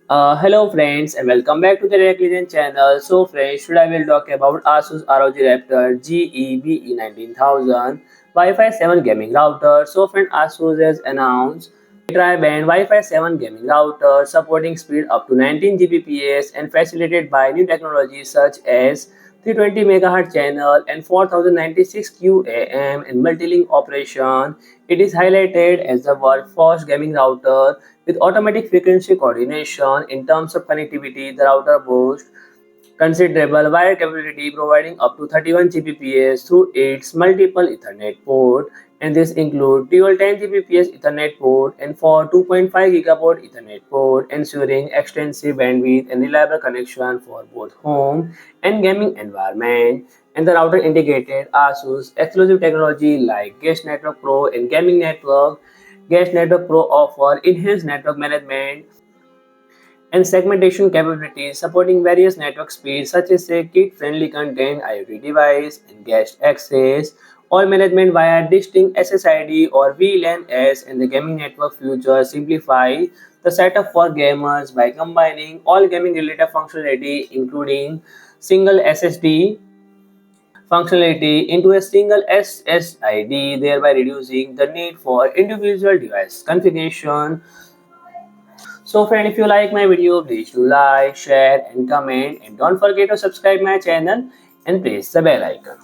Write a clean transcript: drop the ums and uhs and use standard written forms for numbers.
Hello friends and welcome back to the Reclision channel. So friends, today I will talk about ASUS ROG Rapture GT-BE19000 Wi-Fi 7 gaming router. So friend, ASUS has announced a tri-band Wi-Fi 7 gaming router supporting speed up to 19 Gbps and facilitated by new technologies such as 320 MHz channel and 4096 QAM and multi-link operation. It is highlighted as the world's first gaming router with automatic frequency coordination. In terms of connectivity, the router boasts considerable wire capability, providing up to 31 Gbps through its multiple Ethernet port, and this includes dual 10 Gbps Ethernet port and for 2.5 gigaport Ethernet port, ensuring extensive bandwidth and reliable connection for both home and gaming environment. And the router integrated ASUS exclusive technology like Guest Network Pro and Gaming Network. Guest Network Pro offer enhanced network management and segmentation capabilities supporting various network speeds such as say kid-friendly content, IoT device, and guest access, all management via distinct SSID or VLAN-S, and the gaming network features simplify the setup for gamers by combining all gaming related functionality including single SSD functionality into a single SSID, thereby reducing the need for individual device configuration. So friend, if you like my video, please do like, share and comment, and don't forget to subscribe my channel and press the bell icon.